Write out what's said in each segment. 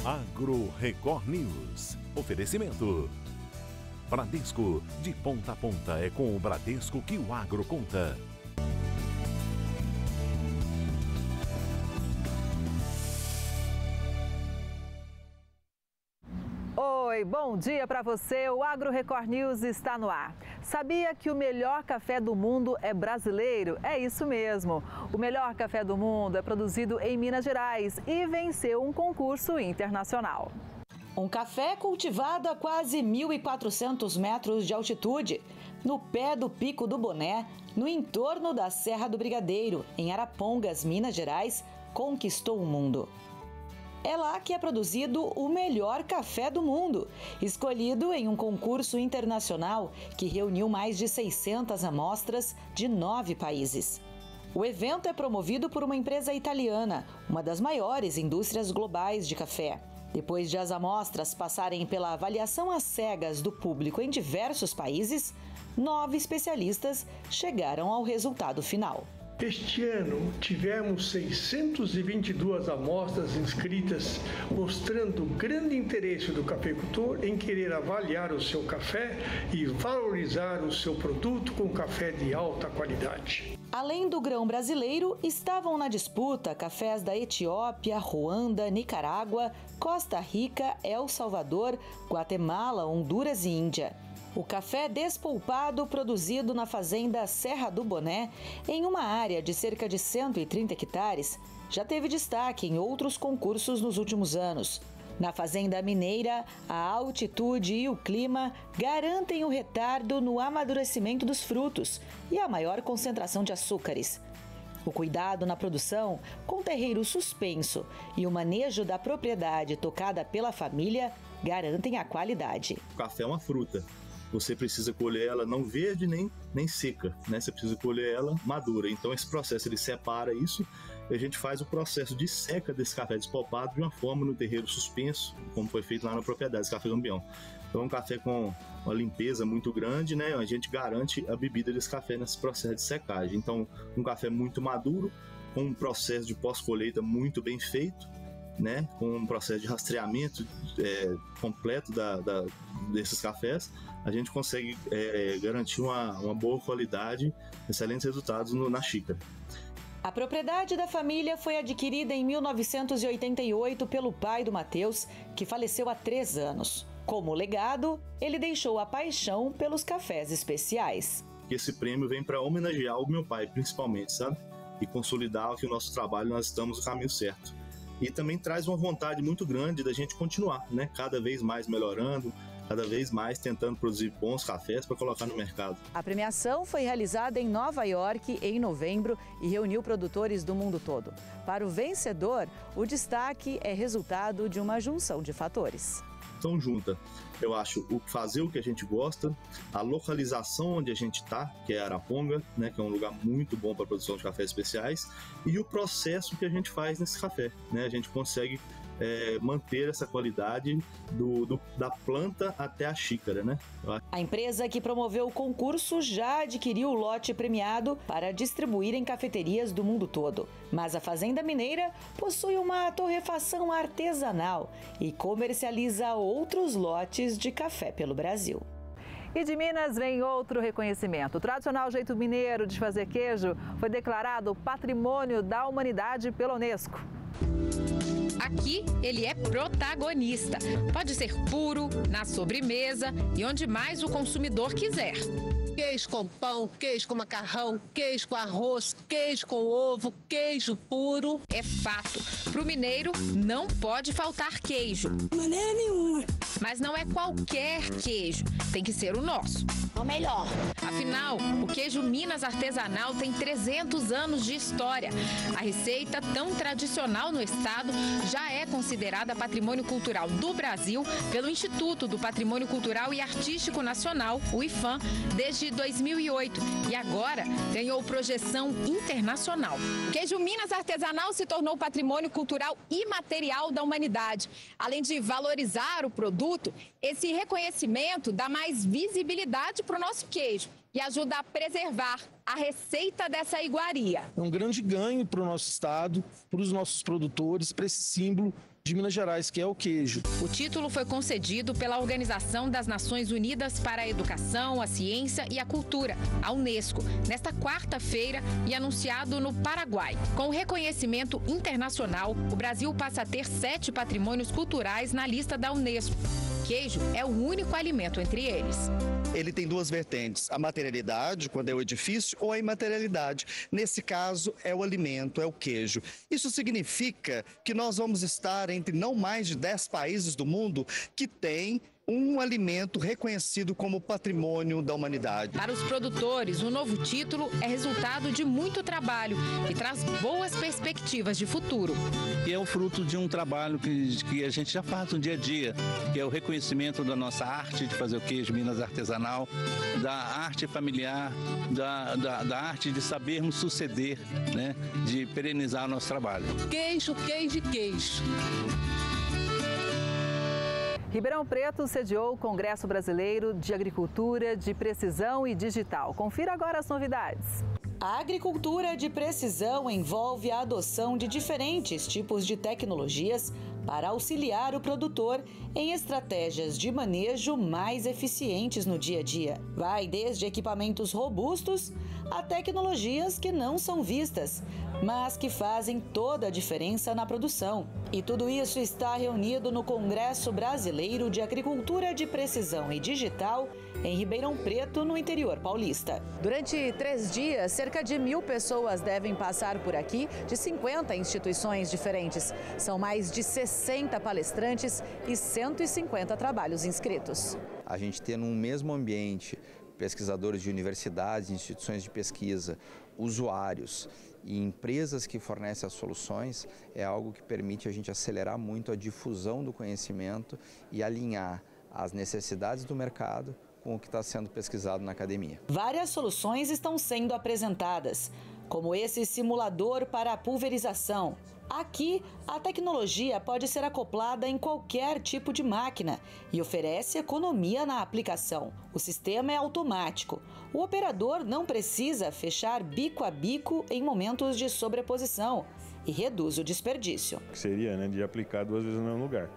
Agro Record News. Oferecimento. Bradesco, de ponta a ponta é com o Bradesco que o agro conta. Oi, bom dia para você. O Agro Record News está no ar. Sabia que o melhor café do mundo é brasileiro? É isso mesmo. O melhor café do mundo é produzido em Minas Gerais e venceu um concurso internacional. Um café cultivado a quase 1.400 metros de altitude, no pé do Pico do Boné, no entorno da Serra do Brigadeiro, em Arapongas, Minas Gerais, conquistou o mundo. É lá que é produzido o melhor café do mundo, escolhido em um concurso internacional que reuniu mais de 600 amostras de 9 países. O evento é promovido por uma empresa italiana, uma das maiores indústrias globais de café. Depois de as amostras passarem pela avaliação às cegas do público em diversos países, 9 especialistas chegaram ao resultado final. Este ano tivemos 622 amostras inscritas, mostrando o grande interesse do cafeicultor em querer avaliar o seu café e valorizar o seu produto com café de alta qualidade. Além do grão brasileiro, estavam na disputa cafés da Etiópia, Ruanda, Nicarágua, Costa Rica, El Salvador, Guatemala, Honduras e Índia. O café despolpado, produzido na fazenda Serra do Boné, em uma área de cerca de 130 hectares, já teve destaque em outros concursos nos últimos anos. Na fazenda mineira, a altitude e o clima garantem o retardo no amadurecimento dos frutos e a maior concentração de açúcares. O cuidado na produção, com terreiro suspenso e o manejo da propriedade tocada pela família, garantem a qualidade. O café é uma fruta. Você precisa colher ela não verde nem seca, né? Você precisa colher ela madura. Então esse processo ele separa isso e a gente faz o processo de seca desse café despolpado de uma forma no terreiro suspenso, como foi feito lá na propriedade desse café Gambião. Então é um café com uma limpeza muito grande, né? A gente garante a bebida desse café nesse processo de secagem. Então um café muito maduro, com um processo de pós-colheita muito bem feito, né? Com um processo de rastreamento completo desses cafés, a gente consegue garantir uma boa qualidade, excelentes resultados na xícara. A propriedade da família foi adquirida em 1988 pelo pai do Matheus, que faleceu há 3 anos. Como legado, ele deixou a paixão pelos cafés especiais. Esse prêmio vem para homenagear o meu pai, principalmente, sabe? E consolidar que o nosso trabalho, nós estamos no caminho certo. E também traz uma vontade muito grande da gente continuar, né? Cada vez mais melhorando, cada vez mais tentando produzir bons cafés para colocar no mercado. A premiação foi realizada em Nova York em novembro e reuniu produtores do mundo todo. Para o vencedor, o destaque é resultado de uma junção de fatores. Então junta, eu acho, fazer o que a gente gosta, a localização onde a gente está, que é Araponga, né, que é um lugar muito bom para a produção de cafés especiais, e o processo que a gente faz nesse café, né? A gente consegue manter essa qualidade da planta até a xícara, né? A empresa que promoveu o concurso já adquiriu o lote premiado para distribuir em cafeterias do mundo todo. Mas a Fazenda Mineira possui uma torrefação artesanal e comercializa outros lotes de café pelo Brasil. E de Minas vem outro reconhecimento. O tradicional jeito mineiro de fazer queijo foi declarado Patrimônio da Humanidade pela Unesco. Aqui ele é protagonista. Pode ser puro, na sobremesa e onde mais o consumidor quiser. Queijo com pão, queijo com macarrão, queijo com arroz, queijo com ovo, queijo puro. É fato. Pro mineiro não pode faltar queijo. De maneira nenhuma. Mas não é qualquer queijo. Tem que ser o nosso. É o melhor. Afinal, o queijo Minas artesanal tem 300 anos de história. A receita, tão tradicional no estado, já é considerada Patrimônio Cultural do Brasil pelo Instituto do Patrimônio Cultural e Artístico Nacional, o IPHAN, desde 2008 e agora ganhou projeção internacional. O queijo Minas artesanal se tornou patrimônio cultural imaterial da humanidade. Além de valorizar o produto, esse reconhecimento dá mais visibilidade para o nosso queijo e ajuda a preservar a receita dessa iguaria. É um grande ganho para o nosso estado, para os nossos produtores, para esse símbolo de Minas Gerais, que é o queijo. O título foi concedido pela Organização das Nações Unidas para a Educação, a Ciência e a Cultura, a Unesco, nesta quarta-feira e anunciado no Paraguai. Com o reconhecimento internacional, o Brasil passa a ter 7 patrimônios culturais na lista da Unesco. Queijo é o único alimento entre eles. Ele tem 2 vertentes, a materialidade, quando é o edifício, ou a imaterialidade. Nesse caso, é o alimento, é o queijo. Isso significa que nós vamos estar entre não mais de 10 países do mundo que têm um alimento reconhecido como patrimônio da humanidade. Para os produtores, o novo título é resultado de muito trabalho e traz boas perspectivas de futuro. E é o fruto de um trabalho que a gente já faz no dia a dia, que é o reconhecimento da nossa arte de fazer o queijo Minas artesanal, da arte familiar, da arte de sabermos suceder, né, de perenizar o nosso trabalho. Queijo, queijo e queijo. Ribeirão Preto sediou o Congresso Brasileiro de Agricultura de Precisão e Digital. Confira agora as novidades. A agricultura de precisão envolve a adoção de diferentes tipos de tecnologias para auxiliar o produtor em estratégias de manejo mais eficientes no dia a dia. Vai desde equipamentos robustos a tecnologias que não são vistas, mas que fazem toda a diferença na produção. E tudo isso está reunido no Congresso Brasileiro de Agricultura de Precisão e Digital, em Ribeirão Preto, no interior paulista. Durante 3 dias, cerca de 1.000 pessoas devem passar por aqui, de 50 instituições diferentes. São mais de 60 palestrantes e 150 trabalhos inscritos. A gente ter num mesmo ambiente pesquisadores de universidades, instituições de pesquisa, usuários e empresas que fornecem as soluções é algo que permite a gente acelerar muito a difusão do conhecimento e alinhar as necessidades do mercado com o que está sendo pesquisado na academia. Várias soluções estão sendo apresentadas, como esse simulador para a pulverização. Aqui, a tecnologia pode ser acoplada em qualquer tipo de máquina e oferece economia na aplicação. O sistema é automático. O operador não precisa fechar bico a bico em momentos de sobreposição e reduz o desperdício. Seria, de aplicar 2 vezes no mesmo lugar.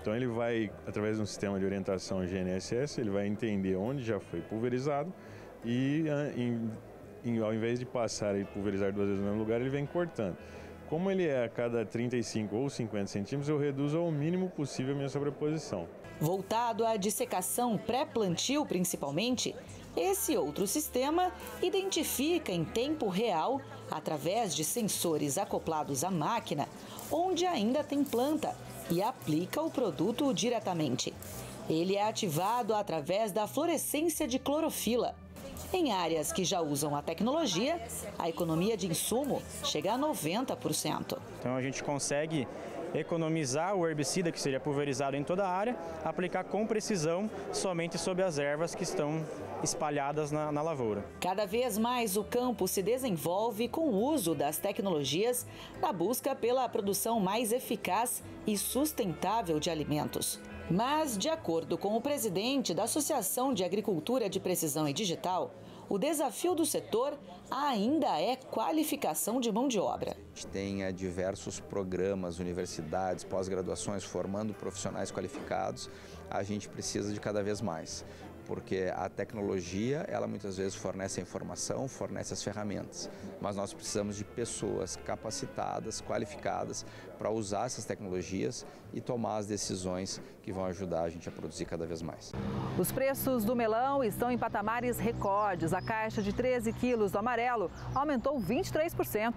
Então ele vai, através de um sistema de orientação GNSS, ele vai entender onde já foi pulverizado e ao invés de passar e pulverizar 2 vezes no mesmo lugar, ele vem cortando. Como ele é a cada 35 ou 50 centímetros, eu reduzo ao mínimo possível a minha sobreposição. Voltado à dissecação pré-plantio principalmente, esse outro sistema identifica em tempo real, através de sensores acoplados à máquina, onde ainda tem planta e aplica o produto diretamente. Ele é ativado através da fluorescência de clorofila. Em áreas que já usam a tecnologia, a economia de insumo chega a 90%. Então a gente consegue economizar o herbicida que seria pulverizado em toda a área, aplicar com precisão somente sobre as ervas que estão espalhadas na lavoura. Cada vez mais o campo se desenvolve com o uso das tecnologias na busca pela produção mais eficaz e sustentável de alimentos. Mas, de acordo com o presidente da Associação de Agricultura de Precisão e Digital, o desafio do setor ainda é qualificação de mão de obra. A gente tem diversos programas, universidades, pós-graduações formando profissionais qualificados. A gente precisa de cada vez mais, porque a tecnologia, ela muitas vezes fornece a informação, fornece as ferramentas, mas nós precisamos de pessoas capacitadas, qualificadas para usar essas tecnologias e tomar as decisões que vão ajudar a gente a produzir cada vez mais. Os preços do melão estão em patamares recordes. A caixa de 13 quilos do amarelo aumentou 23%.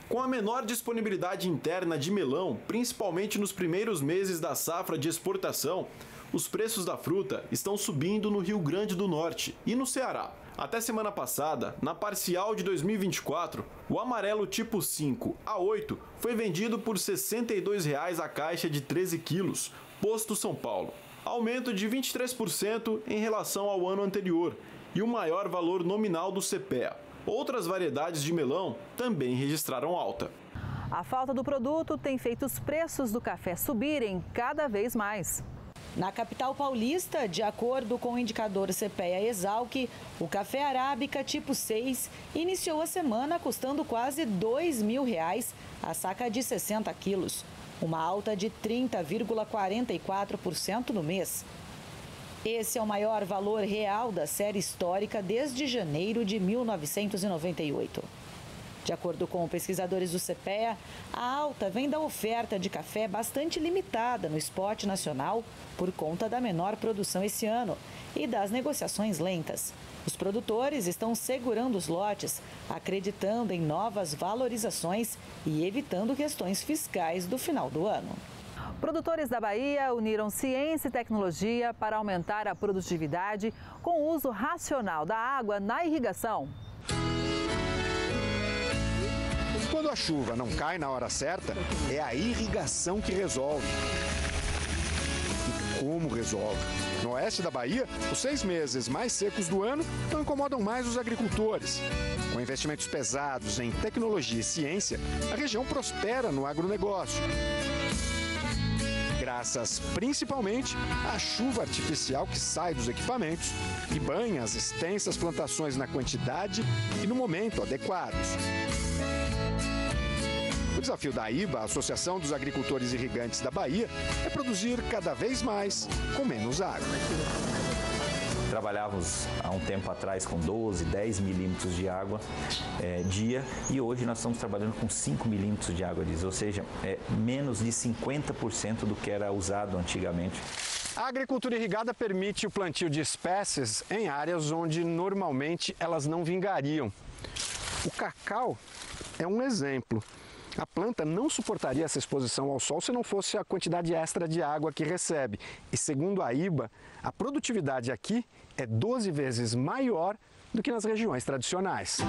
Com a menor disponibilidade interna de melão, principalmente nos primeiros meses da safra de exportação, os preços da fruta estão subindo no Rio Grande do Norte e no Ceará. Até semana passada, na parcial de 2024, o amarelo tipo 5 a 8 foi vendido por R$ 62,00 a caixa de 13 quilos, posto São Paulo. Aumento de 23% em relação ao ano anterior e o maior valor nominal do CPEA. Outras variedades de melão também registraram alta. A falta do produto tem feito os preços do café subirem cada vez mais. Na capital paulista, de acordo com o indicador CPEA-Exalc, o café arábica tipo 6 iniciou a semana custando quase R$ 2.000 a saca de 60 quilos, uma alta de 30,44% no mês. Esse é o maior valor real da série histórica desde janeiro de 1998. De acordo com pesquisadores do CPEA, a alta vem da oferta de café bastante limitada no spot nacional por conta da menor produção esse ano e das negociações lentas. Os produtores estão segurando os lotes, acreditando em novas valorizações e evitando questões fiscais do final do ano. Produtores da Bahia uniram ciência e tecnologia para aumentar a produtividade com o uso racional da água na irrigação. Quando a chuva não cai na hora certa, é a irrigação que resolve. E como resolve? No oeste da Bahia, os 6 meses mais secos do ano não incomodam mais os agricultores. Com investimentos pesados em tecnologia e ciência, a região prospera no agronegócio. Graças principalmente à chuva artificial que sai dos equipamentos e banha as extensas plantações na quantidade e no momento adequados. O desafio da AIBA, a Associação dos Agricultores Irrigantes da Bahia, é produzir cada vez mais com menos água. Trabalhávamos há um tempo atrás com 12, 10 milímetros de água dia e hoje nós estamos trabalhando com 5 milímetros de água diesel, ou seja, menos de 50% do que era usado antigamente. A agricultura irrigada permite o plantio de espécies em áreas onde normalmente elas não vingariam. O cacau é um exemplo. A planta não suportaria essa exposição ao sol se não fosse a quantidade extra de água que recebe. E segundo a AIBA, a produtividade aqui é 12 vezes maior do que nas regiões tradicionais.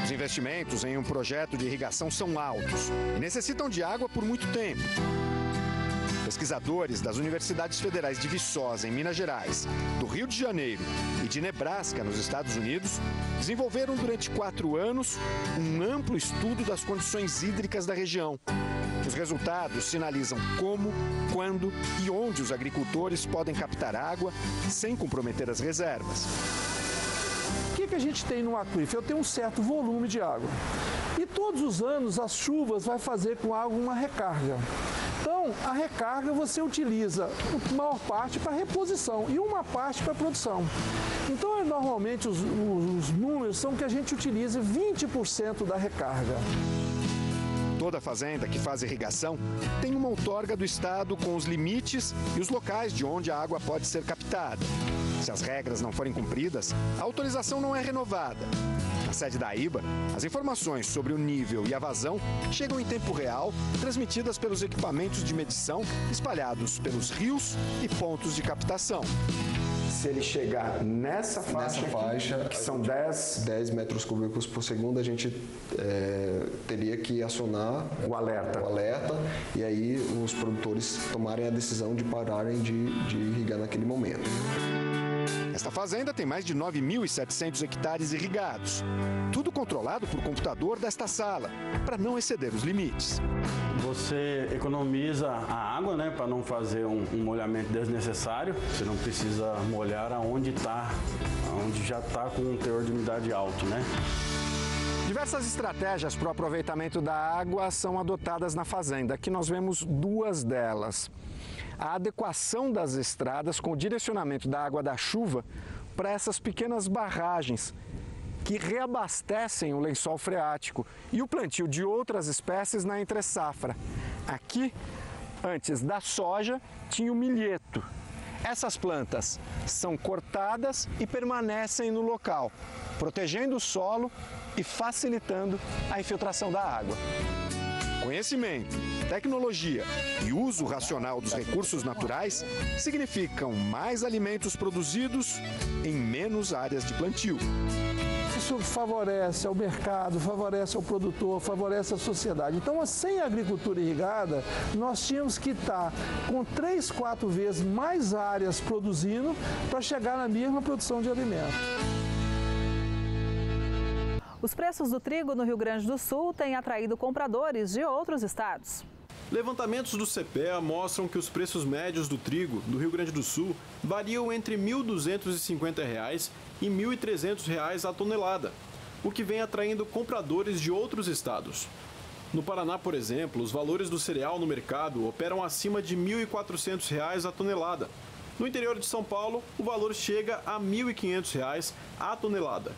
Os investimentos em um projeto de irrigação são altos e necessitam de água por muito tempo. Pesquisadores das Universidades Federais de Viçosa, em Minas Gerais, do Rio de Janeiro e de Nebraska, nos Estados Unidos, desenvolveram durante 4 anos um amplo estudo das condições hídricas da região. Os resultados sinalizam como, quando e onde os agricultores podem captar água sem comprometer as reservas. O que a gente tem no aquífero? Eu tenho um certo volume de água. E todos os anos as chuvas vai fazer com a água uma recarga. Então, a recarga você utiliza a maior parte para reposição e uma parte para produção. Então, normalmente os números são que a gente utiliza 20% da recarga. Toda fazenda que faz irrigação tem uma outorga do Estado com os limites e os locais de onde a água pode ser captada. Se as regras não forem cumpridas, a autorização não é renovada. Na sede da AIBA, as informações sobre o nível e a vazão chegam em tempo real, transmitidas pelos equipamentos de medição espalhados pelos rios e pontos de captação. Se ele chegar nessa faixa aqui, que são 10 metros cúbicos por segundo, a gente teria que acionar o alerta. E aí os produtores tomarem a decisão de pararem de irrigar naquele momento. Esta fazenda tem mais de 9.700 hectares irrigados. Tudo controlado por computador desta sala, para não exceder os limites. Você economiza a água, né, para não fazer um molhamento desnecessário. Você não precisa molhar onde já está com um teor de umidade alto, né? Diversas estratégias para o aproveitamento da água são adotadas na fazenda. Aqui nós vemos 2 delas. A adequação das estradas com o direcionamento da água da chuva para essas pequenas barragens que reabastecem o lençol freático e o plantio de outras espécies na entre-safra. Aqui, antes da soja, tinha o milheto. Essas plantas são cortadas e permanecem no local, protegendo o solo e facilitando a infiltração da água. Conhecimento, tecnologia e uso racional dos recursos naturais significam mais alimentos produzidos em menos áreas de plantio. Isso favorece ao mercado, favorece ao produtor, favorece a sociedade. Então, sem a agricultura irrigada, nós tínhamos que estar com 3, 4 vezes mais áreas produzindo para chegar na mesma produção de alimentos. Os preços do trigo no Rio Grande do Sul têm atraído compradores de outros estados. Levantamentos do CPEA mostram que os preços médios do trigo do Rio Grande do Sul variam entre R$ 1.250 e R$ 1.300 a tonelada, o que vem atraindo compradores de outros estados. No Paraná, por exemplo, os valores do cereal no mercado operam acima de R$ 1.400 a tonelada. No interior de São Paulo, o valor chega a R$ 1.500 a tonelada.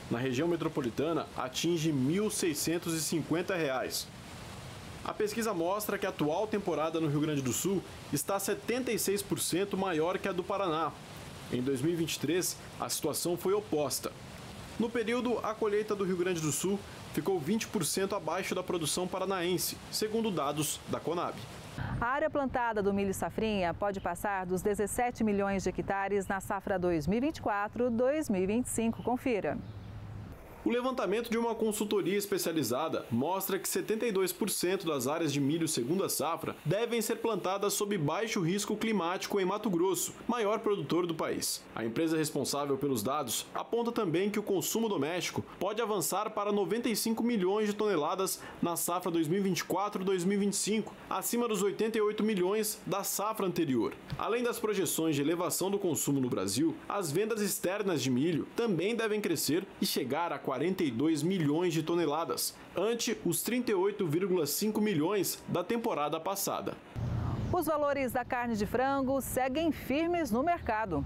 Na região metropolitana, atinge R$ 1.650. A pesquisa mostra que a atual temporada no Rio Grande do Sul está 76% maior que a do Paraná. Em 2023, a situação foi oposta. No período, a colheita do Rio Grande do Sul ficou 20% abaixo da produção paranaense, segundo dados da Conab. A área plantada do milho safrinha pode passar dos 17 milhões de hectares na safra 2024-2025. Confira. O levantamento de uma consultoria especializada mostra que 72% das áreas de milho segunda safra devem ser plantadas sob baixo risco climático em Mato Grosso, maior produtor do país. A empresa responsável pelos dados aponta também que o consumo doméstico pode avançar para 95 milhões de toneladas na safra 2024-2025, acima dos 88 milhões da safra anterior. Além das projeções de elevação do consumo no Brasil, as vendas externas de milho também devem crescer e chegar a 42 milhões de toneladas, ante os 38,5 milhões da temporada passada. Os valores da carne de frango seguem firmes no mercado.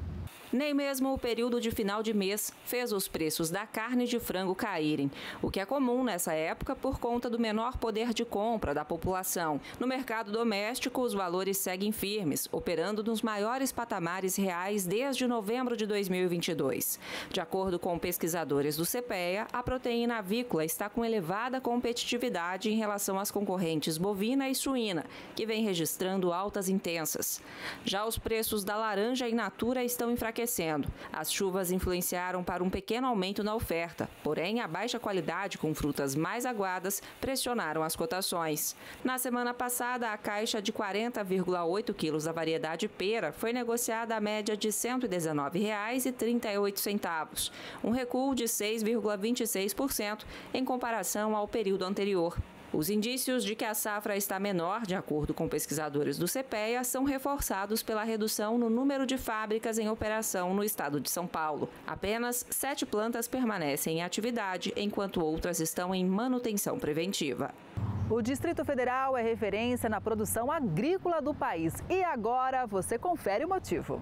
Nem mesmo o período de final de mês fez os preços da carne de frango caírem, o que é comum nessa época por conta do menor poder de compra da população. No mercado doméstico, os valores seguem firmes, operando nos maiores patamares reais desde novembro de 2022. De acordo com pesquisadores do CPEA, a proteína avícola está com elevada competitividade em relação às concorrentes bovina e suína, que vem registrando altas intensas. Já os preços da laranja in natura estão enfraquecendo. As chuvas influenciaram para um pequeno aumento na oferta, porém a baixa qualidade com frutas mais aguadas pressionaram as cotações. Na semana passada, a caixa de 40,8 quilos da variedade pera foi negociada à média de R$ 119,38, um recuo de 6,26% em comparação ao período anterior. Os indícios de que a safra está menor, de acordo com pesquisadores do CPEA, são reforçados pela redução no número de fábricas em operação no estado de São Paulo. Apenas 7 plantas permanecem em atividade, enquanto outras estão em manutenção preventiva. O Distrito Federal é referência na produção agrícola do país. E agora você confere o motivo.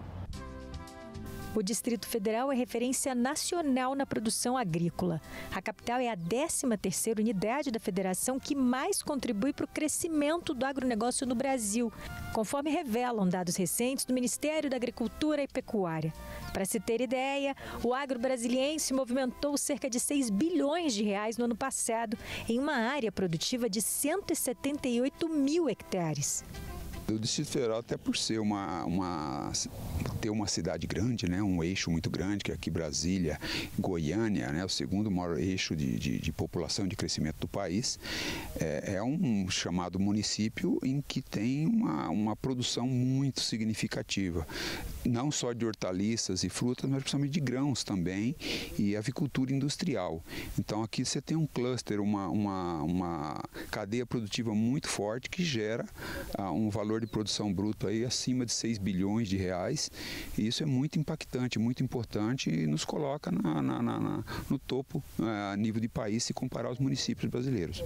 O Distrito Federal é referência nacional na produção agrícola. A capital é a 13ª unidade da federação que mais contribui para o crescimento do agronegócio no Brasil, conforme revelam dados recentes do Ministério da Agricultura e Pecuária. Para se ter ideia, o agro brasiliense movimentou cerca de 6 bilhões de reais no ano passado, em uma área produtiva de 178 mil hectares. O Distrito Federal, até por ser ter uma cidade grande, né, um eixo muito grande, que é aqui Brasília, Goiânia, né, o segundo maior eixo de população e de crescimento do país, é um chamado município em que tem uma produção muito significativa, não só de hortaliças e frutas, mas principalmente de grãos também e avicultura industrial. Então aqui você tem um cluster, uma cadeia produtiva muito forte que gera um valor de produção bruto aí acima de 6 bilhões de reais, e isso é muito impactante, muito importante e nos coloca no topo a nível de país se comparar aos municípios brasileiros.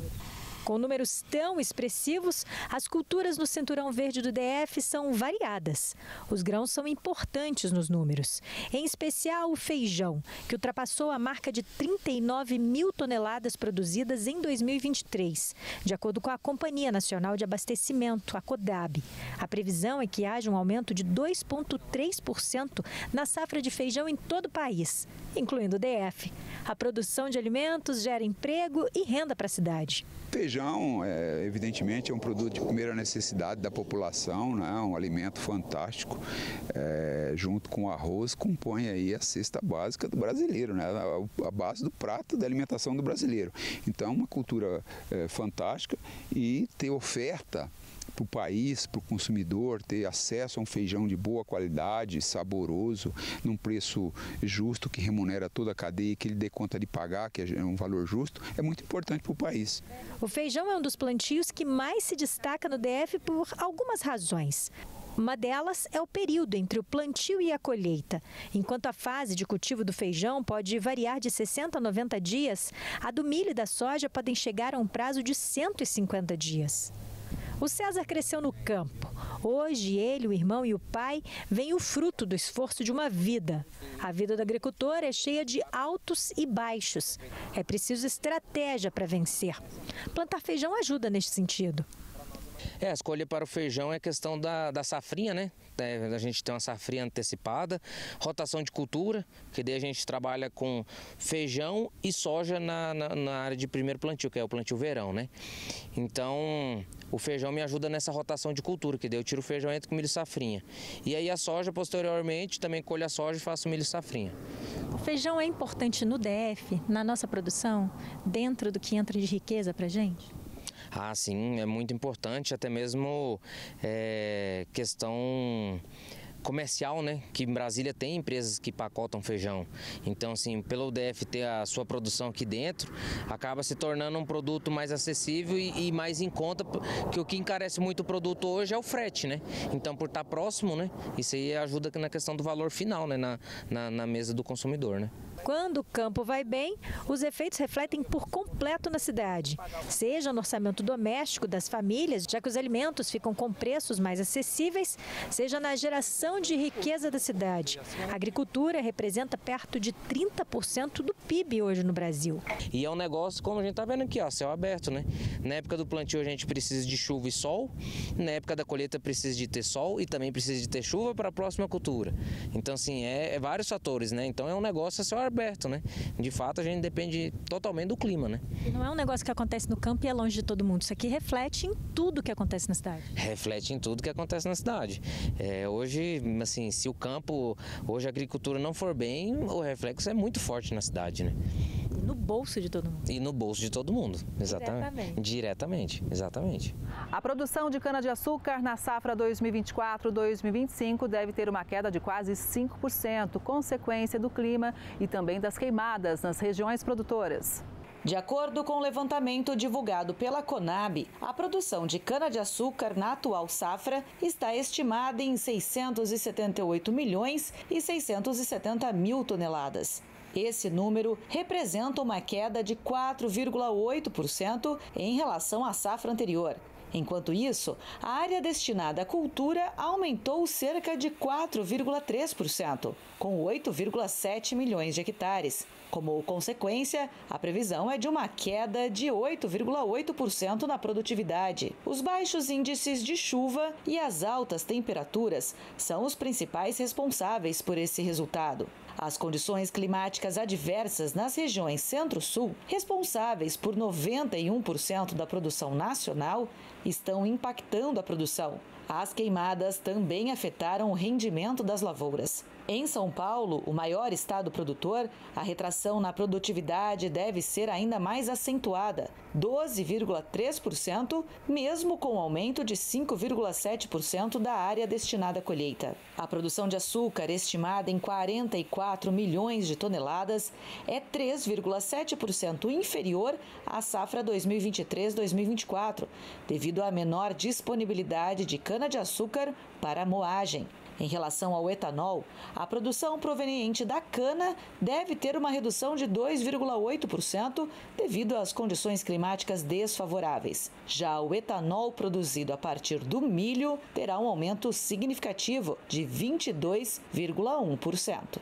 Com números tão expressivos, as culturas no cinturão verde do DF são variadas. Os grãos são importantes nos números, em especial o feijão, que ultrapassou a marca de 39 mil toneladas produzidas em 2023, de acordo com a Companhia Nacional de Abastecimento, a CODAB. A previsão é que haja um aumento de 2,3% na safra de feijão em todo o país, incluindo o DF. A produção de alimentos gera emprego e renda para a cidade. Feijão, evidentemente, é um produto de primeira necessidade da população, né? Um alimento fantástico, junto com o arroz, compõe aí a cesta básica do brasileiro, né? A base do prato da alimentação do brasileiro. Então, uma cultura fantástica, e ter oferta para o país, para o consumidor ter acesso a um feijão de boa qualidade, saboroso, num preço justo que remunera toda a cadeia, que ele dê conta de pagar, que é um valor justo, é muito importante para o país. O feijão é um dos plantios que mais se destaca no DF por algumas razões. Uma delas é o período entre o plantio e a colheita. Enquanto a fase de cultivo do feijão pode variar de 60 a 90 dias, a do milho e da soja podem chegar a um prazo de 150 dias. O César cresceu no campo. Hoje, ele, o irmão e o pai veem o fruto do esforço de uma vida. A vida do agricultor é cheia de altos e baixos. É preciso estratégia para vencer. Plantar feijão ajuda neste sentido. A escolha para o feijão é questão da safrinha, né? A gente tem uma safrinha antecipada, rotação de cultura, que daí a gente trabalha com feijão e soja na área de primeiro plantio, que é o plantio verão, né? Então, o feijão me ajuda nessa rotação de cultura, que daí eu tiro o feijão e entro com milho e safrinha. E aí a soja, posteriormente, também colho a soja e faço milho e safrinha. O feijão é importante no DF, na nossa produção, dentro do que entra de riqueza para a gente? Ah, sim, é muito importante, até mesmo questão comercial, né? Que em Brasília tem empresas que pacotam feijão. Então, assim, pelo DF ter a sua produção aqui dentro, acaba se tornando um produto mais acessível e mais em conta, que o que encarece muito o produto hoje é o frete, né? Então, por estar próximo, né? Isso aí ajuda na questão do valor final, né? Na mesa do consumidor, né? Quando o campo vai bem, os efeitos refletem por completo na cidade. Seja no orçamento doméstico das famílias, já que os alimentos ficam com preços mais acessíveis, seja na geração de riqueza da cidade. A agricultura representa perto de 30% do PIB hoje no Brasil. E é um negócio, como a gente está vendo aqui, ó, céu aberto, né? Na época do plantio a gente precisa de chuva e sol, na época da colheita precisa de ter sol e também precisa de ter chuva para a próxima cultura. Então, assim, é vários fatores, né? Então é um negócio a céu aberto, né? De fato, a gente depende totalmente do clima, né? E não é um negócio que acontece no campo e é longe de todo mundo. Isso aqui reflete em tudo que acontece na cidade. Reflete em tudo que acontece na cidade. Hoje, assim, se o campo, hoje a agricultura não for bem, o reflexo é muito forte na cidade, né? E no bolso de todo mundo. E no bolso de todo mundo, exatamente. Diretamente, exatamente. A produção de cana-de-açúcar na safra 2024-2025 deve ter uma queda de quase 5%, consequência do clima e também das queimadas nas regiões produtoras. De acordo com o levantamento divulgado pela Conab, a produção de cana-de-açúcar na atual safra está estimada em 678 milhões e 670 mil toneladas. Esse número representa uma queda de 4,8% em relação à safra anterior. Enquanto isso, a área destinada à cultura aumentou cerca de 4,3%, com 8,7 milhões de hectares. Como consequência, a previsão é de uma queda de 8,8% na produtividade. Os baixos índices de chuva e as altas temperaturas são os principais responsáveis por esse resultado. As condições climáticas adversas nas regiões Centro-Sul, responsáveis por 91% da produção nacional, estão impactando a produção. As queimadas também afetaram o rendimento das lavouras. Em São Paulo, o maior estado produtor, a retração na produtividade deve ser ainda mais acentuada, 12,3%, mesmo com o aumento de 5,7% da área destinada à colheita. A produção de açúcar, estimada em 44 milhões de toneladas, é 3,7% inferior à safra 2023-2024, devido à menor disponibilidade de cana-de-açúcar para a moagem. Em relação ao etanol, a produção proveniente da cana deve ter uma redução de 2,8% devido às condições climáticas desfavoráveis. Já o etanol produzido a partir do milho terá um aumento significativo de 22,1%.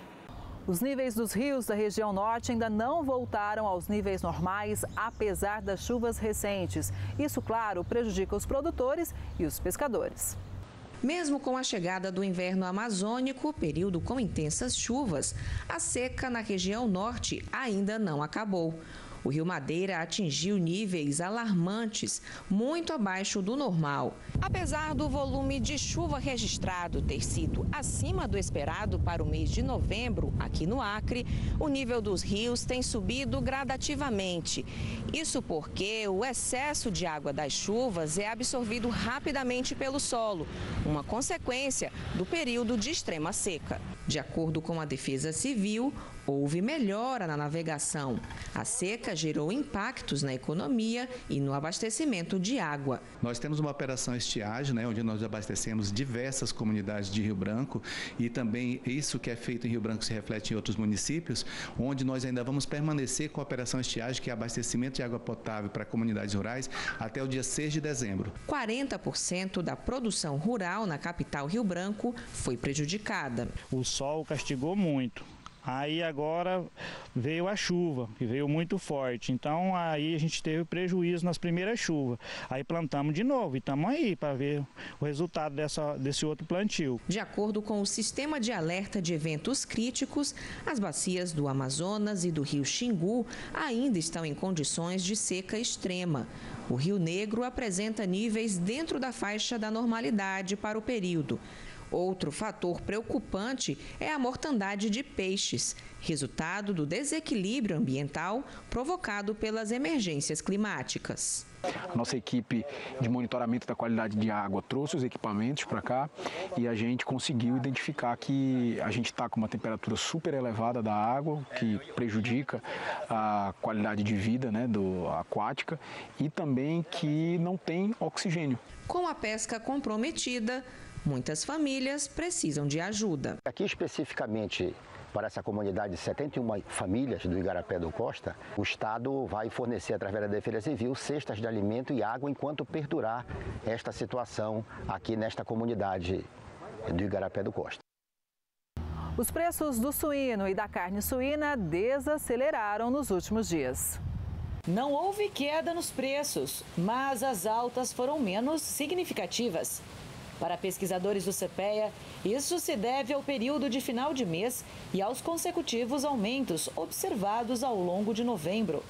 Os níveis dos rios da região norte ainda não voltaram aos níveis normais, apesar das chuvas recentes. Isso, claro, prejudica os produtores e os pescadores. Mesmo com a chegada do inverno amazônico, período com intensas chuvas, a seca na região norte ainda não acabou. O Rio Madeira atingiu níveis alarmantes, muito abaixo do normal. Apesar do volume de chuva registrado ter sido acima do esperado para o mês de novembro, aqui no Acre, o nível dos rios tem subido gradativamente. Isso porque o excesso de água das chuvas é absorvido rapidamente pelo solo, uma consequência do período de extrema seca. De acordo com a Defesa Civil, houve melhora na navegação. A seca gerou impactos na economia e no abastecimento de água. Nós temos uma operação estiagem, onde nós abastecemos diversas comunidades de Rio Branco, e também isso que é feito em Rio Branco se reflete em outros municípios, onde nós ainda vamos permanecer com a operação estiagem, que é abastecimento de água potável para comunidades rurais, até o dia 6 de dezembro. 40% da produção rural na capital Rio Branco foi prejudicada. O sol castigou muito. Aí agora veio a chuva, que veio muito forte. Então aí a gente teve prejuízo nas primeiras chuvas. Aí plantamos de novo e estamos aí para ver o resultado desse outro plantio. De acordo com o Sistema de Alerta de Eventos Críticos, as bacias do Amazonas e do Rio Xingu ainda estão em condições de seca extrema. O Rio Negro apresenta níveis dentro da faixa da normalidade para o período. Outro fator preocupante é a mortandade de peixes, resultado do desequilíbrio ambiental provocado pelas emergências climáticas. A nossa equipe de monitoramento da qualidade de água trouxe os equipamentos para cá e a gente conseguiu identificar que a gente está com uma temperatura super elevada da água, que prejudica a qualidade de vida aquática, e também que não tem oxigênio. Com a pesca comprometida, muitas famílias precisam de ajuda. Aqui especificamente para essa comunidade de 71 famílias do Igarapé do Costa, o Estado vai fornecer através da Defesa Civil cestas de alimento e água enquanto perdurar esta situação aqui nesta comunidade do Igarapé do Costa. Os preços do suíno e da carne suína desaceleraram nos últimos dias. Não houve queda nos preços, mas as altas foram menos significativas. Para pesquisadores do CPEA, isso se deve ao período de final de mês e aos consecutivos aumentos observados ao longo de novembro.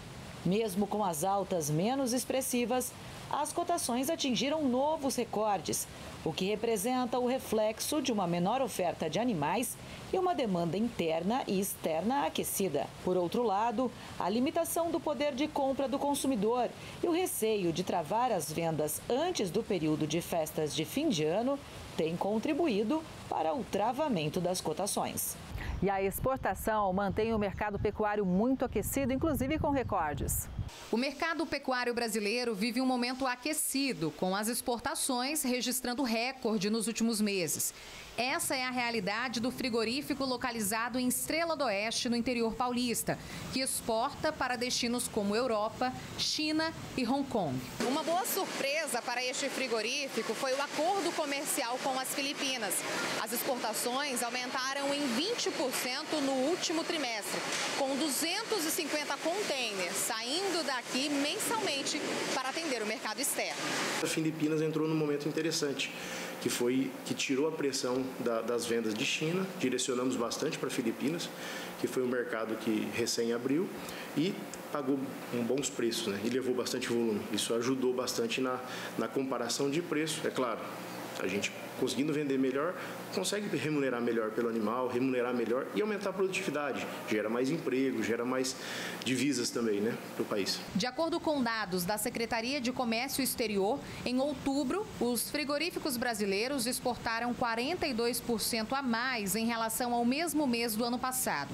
Mesmo com as altas menos expressivas, as cotações atingiram novos recordes, o que representa o reflexo de uma menor oferta de animais e uma demanda interna e externa aquecida. Por outro lado, a limitação do poder de compra do consumidor e o receio de travar as vendas antes do período de festas de fim de ano têm contribuído para o travamento das cotações. E a exportação mantém o mercado pecuário muito aquecido, inclusive com recordes. O mercado pecuário brasileiro vive um momento aquecido, com as exportações registrando recorde nos últimos meses. Essa é a realidade do frigorífico localizado em Estrela do Oeste, no interior paulista, que exporta para destinos como Europa, China e Hong Kong. Uma boa surpresa para este frigorífico foi o acordo comercial com as Filipinas. As exportações aumentaram em 20% no último trimestre, com 250 containers saindo daqui mensalmente para atender o mercado externo. A Filipinas entrou num momento interessante, que tirou a pressão das vendas de China, direcionamos bastante para Filipinas, que foi um mercado que recém abriu e pagou bons preços, e levou bastante volume. Isso ajudou bastante na comparação de preço, é claro. A gente conseguindo vender melhor, consegue remunerar melhor pelo animal, remunerar melhor e aumentar a produtividade. Gera mais emprego, gera mais divisas também, para o país. De acordo com dados da Secretaria de Comércio Exterior, em outubro, os frigoríficos brasileiros exportaram 42% a mais em relação ao mesmo mês do ano passado.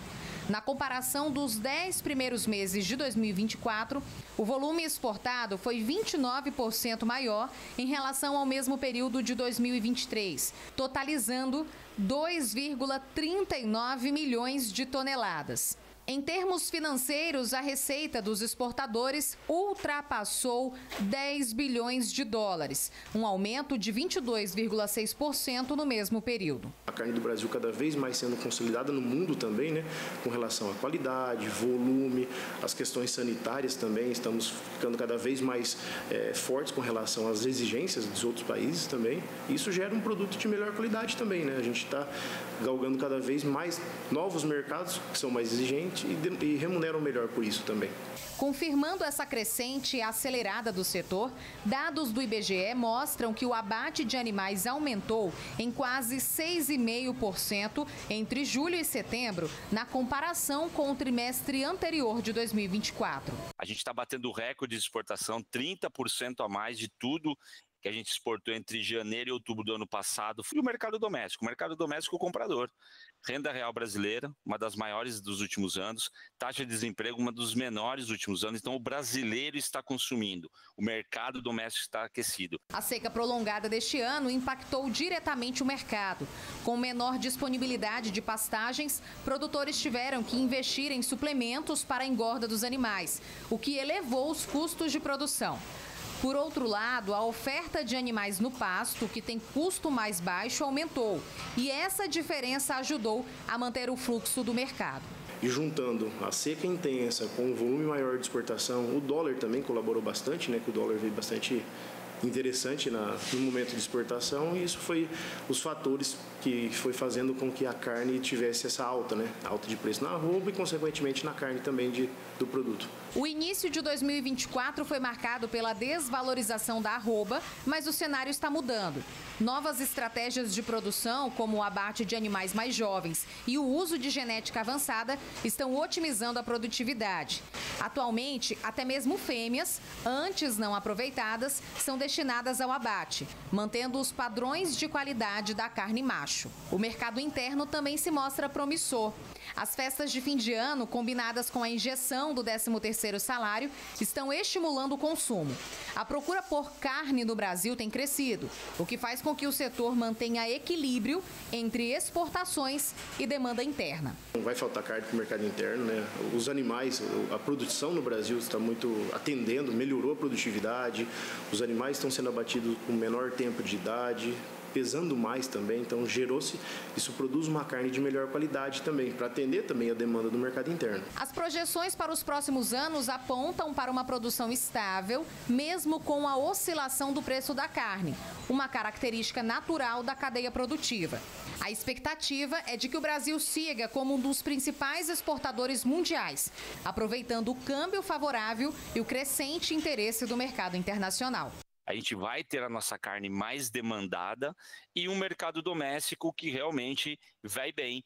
Na comparação dos 10 primeiros meses de 2024, o volume exportado foi 29% maior em relação ao mesmo período de 2023, totalizando 2,39 milhões de toneladas. Em termos financeiros, a receita dos exportadores ultrapassou 10 bilhões de dólares, um aumento de 22,6% no mesmo período. A carne do Brasil cada vez mais sendo consolidada no mundo também, com relação à qualidade, volume, as questões sanitárias também, estamos ficando cada vez mais fortes com relação às exigências dos outros países também. Isso gera um produto de melhor qualidade também, A gente está galgando cada vez mais novos mercados que são mais exigentes e remuneram melhor por isso também. Confirmando essa crescente acelerada do setor, dados do IBGE mostram que o abate de animais aumentou em quase 6,5% entre julho e setembro, na comparação com o trimestre anterior de 2024. A gente está batendo recorde de exportação, 30% a mais de tudo que a gente exportou entre janeiro e outubro do ano passado. E o mercado doméstico o comprador. Renda real brasileira, uma das maiores dos últimos anos, taxa de desemprego, uma dos menores dos últimos anos. Então o brasileiro está consumindo, o mercado doméstico está aquecido. A seca prolongada deste ano impactou diretamente o mercado. Com menor disponibilidade de pastagens, produtores tiveram que investir em suplementos para a engorda dos animais, o que elevou os custos de produção. Por outro lado, a oferta de animais no pasto, que tem custo mais baixo, aumentou. E essa diferença ajudou a manter o fluxo do mercado. E juntando a seca intensa com o volume maior de exportação, o dólar também colaborou bastante, né? Que o dólar veio bastante interessante no momento de exportação, e isso foi os fatores que foi fazendo com que a carne tivesse essa alta, né? Alta de preço na arroba e, consequentemente, na carne também do produto. O início de 2024 foi marcado pela desvalorização da arroba, mas o cenário está mudando. Novas estratégias de produção, como o abate de animais mais jovens e o uso de genética avançada, estão otimizando a produtividade. Atualmente, até mesmo fêmeas, antes não aproveitadas, são destinadas ao abate, mantendo os padrões de qualidade da carne macho. O mercado interno também se mostra promissor. As festas de fim de ano, combinadas com a injeção do 13º salário, estão estimulando o consumo. A procura por carne no Brasil tem crescido, o que faz com que o setor mantenha equilíbrio entre exportações e demanda interna. Não vai faltar carne para o mercado interno, né? Os animais, a produção no Brasil está muito atendendo, melhorou a produtividade, os animais estão sendo abatidos com menor tempo de idade, pesando mais também, então isso produz uma carne de melhor qualidade também, para atender também a demanda do mercado interno. As projeções para os próximos anos apontam para uma produção estável, mesmo com a oscilação do preço da carne, uma característica natural da cadeia produtiva. A expectativa é de que o Brasil siga como um dos principais exportadores mundiais, aproveitando o câmbio favorável e o crescente interesse do mercado internacional. A gente vai ter a nossa carne mais demandada e um mercado doméstico que realmente vai bem.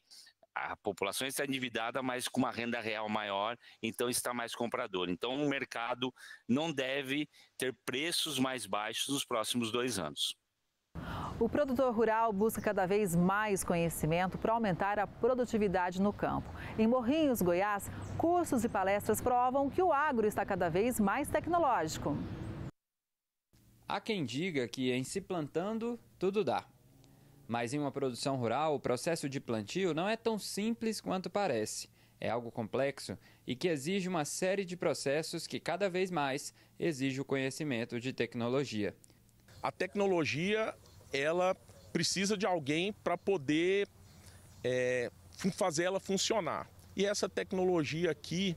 A população está endividada, mas com uma renda real maior, então está mais comprador. Então o mercado não deve ter preços mais baixos nos próximos 2 anos. O produtor rural busca cada vez mais conhecimento para aumentar a produtividade no campo. Em Morrinhos, Goiás, cursos e palestras provam que o agro está cada vez mais tecnológico. Há quem diga que em se plantando, tudo dá. Mas em uma produção rural, o processo de plantio não é tão simples quanto parece. É algo complexo e que exige uma série de processos que cada vez mais exige o conhecimento de tecnologia. A tecnologia, ela precisa de alguém para poder fazer ela funcionar. E essa tecnologia aqui,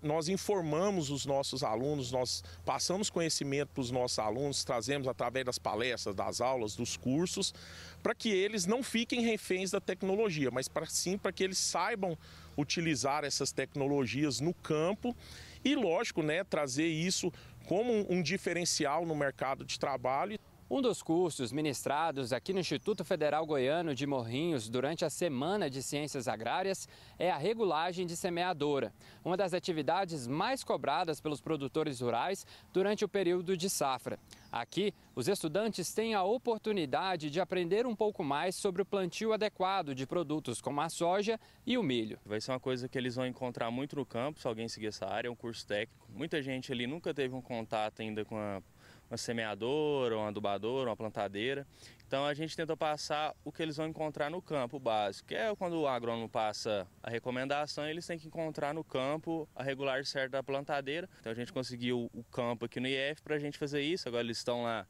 nós informamos os nossos alunos, nós passamos conhecimento para os nossos alunos, trazemos através das palestras, das aulas, dos cursos, para que eles não fiquem reféns da tecnologia, mas sim para que eles saibam utilizar essas tecnologias no campo e, lógico, trazer isso como um diferencial no mercado de trabalho. Um dos cursos ministrados aqui no Instituto Federal Goiano de Morrinhos durante a Semana de Ciências Agrárias é a regulagem de semeadora, uma das atividades mais cobradas pelos produtores rurais durante o período de safra. Aqui, os estudantes têm a oportunidade de aprender um pouco mais sobre o plantio adequado de produtos como a soja e o milho. Vai ser uma coisa que eles vão encontrar muito no campo, se alguém seguir essa área, é um curso técnico. Muita gente ali nunca teve um contato ainda com uma semeadora, uma adubadora, uma plantadeira. Então a gente tenta passar o que eles vão encontrar no campo básico, que é quando o agrônomo passa a recomendação, eles têm que encontrar no campo a regulagem certa da plantadeira. Então a gente conseguiu o campo aqui no IF para a gente fazer isso. Agora eles estão lá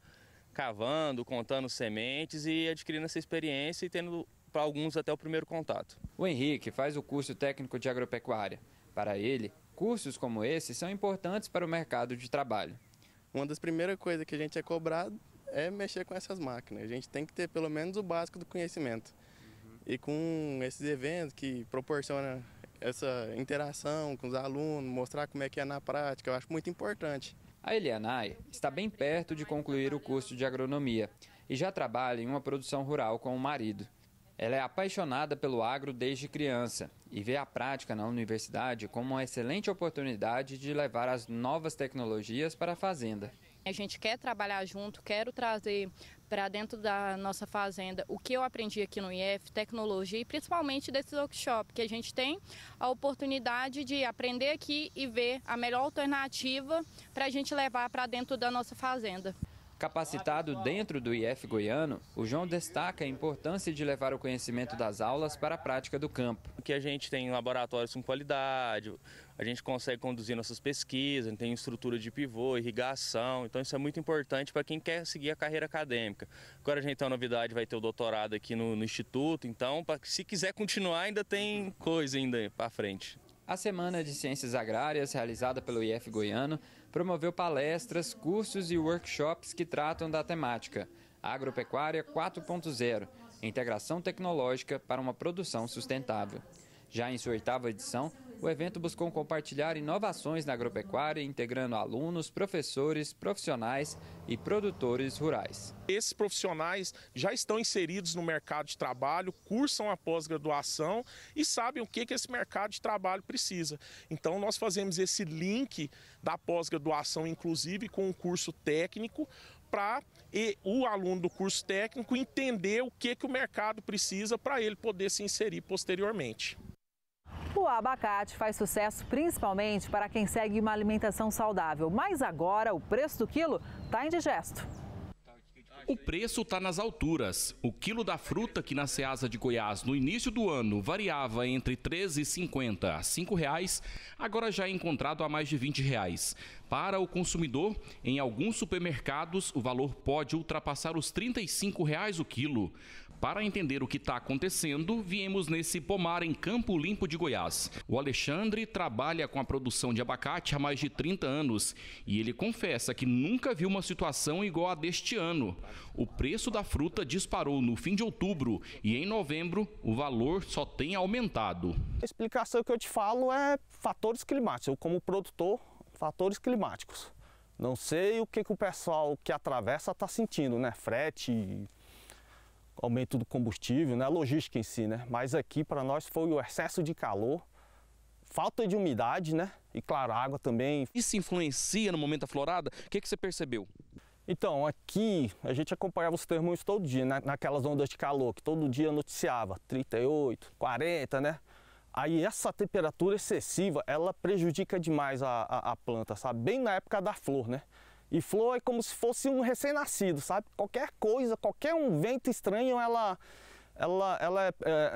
cavando, contando sementes e adquirindo essa experiência e tendo para alguns até o primeiro contato. O Henrique faz o curso técnico de agropecuária. Para ele, cursos como esse são importantes para o mercado de trabalho. Uma das primeiras coisas que a gente é cobrado é mexer com essas máquinas. A gente tem que ter pelo menos o básico do conhecimento. E com esses eventos que proporciona essa interação com os alunos, mostrar como é que é na prática, eu acho muito importante. A Elianay está bem perto de concluir o curso de agronomia e já trabalha em uma produção rural com o marido. Ela é apaixonada pelo agro desde criança e vê a prática na universidade como uma excelente oportunidade de levar as novas tecnologias para a fazenda. A gente quer trabalhar junto, quero trazer para dentro da nossa fazenda o que eu aprendi aqui no IF, tecnologia e principalmente desses workshops, que a gente tem a oportunidade de aprender aqui e ver a melhor alternativa para a gente levar para dentro da nossa fazenda. Capacitado dentro do IF goiano, o João destaca a importância de levar o conhecimento das aulas para a prática do campo. Aqui a gente tem laboratórios com qualidade, a gente consegue conduzir nossas pesquisas, tem estrutura de pivô, irrigação, então isso é muito importante para quem quer seguir a carreira acadêmica. Agora a gente tem uma novidade, vai ter o doutorado aqui no Instituto, então se quiser continuar ainda tem coisa ainda para frente. A Semana de Ciências Agrárias, realizada pelo IF goiano, promoveu palestras, cursos e workshops que tratam da temática Agropecuária 4.0, integração tecnológica para uma produção sustentável. Já em sua 8ª edição, o evento buscou compartilhar inovações na agropecuária, integrando alunos, professores, profissionais e produtores rurais. Esses profissionais já estão inseridos no mercado de trabalho, cursam a pós-graduação e sabem o que esse mercado de trabalho precisa. Então nós fazemos esse link da pós-graduação, inclusive com o curso técnico, para o aluno do curso técnico entender o que o mercado precisa para ele poder se inserir posteriormente. O abacate faz sucesso principalmente para quem segue uma alimentação saudável, mas agora o preço do quilo está indigesto. O preço está nas alturas. O quilo da fruta que na Ceasa de Goiás no início do ano variava entre R$ 13,50 a R$ 5,00, agora já é encontrado a mais de R$ 20,00. Para o consumidor, em alguns supermercados, o valor pode ultrapassar os R$ 35,00 o quilo. Para entender o que está acontecendo, viemos nesse pomar em Campo Limpo de Goiás. O Alexandre trabalha com a produção de abacate há mais de 30 anos e ele confessa que nunca viu uma situação igual a deste ano. O preço da fruta disparou no fim de outubro e em novembro o valor só tem aumentado. A explicação que eu te falo é fatores climáticos. Eu, como produtor, fatores climáticos. Não sei o que o pessoal que atravessa está sentindo, né? Frete, aumento do combustível, né? Logística em si, né? Mas aqui para nós foi o excesso de calor, falta de umidade, né? E claro, a água também. Isso influencia no momento da florada? O que você percebeu? Então, aqui a gente acompanhava os termômetros todo dia, né? Naquelas ondas de calor, que todo dia noticiava 38, 40, né? Aí essa temperatura excessiva, ela prejudica demais a planta, sabe? Bem na época da flor, né? E flor é como se fosse um recém-nascido, sabe? Qualquer coisa, qualquer um vento estranho, ela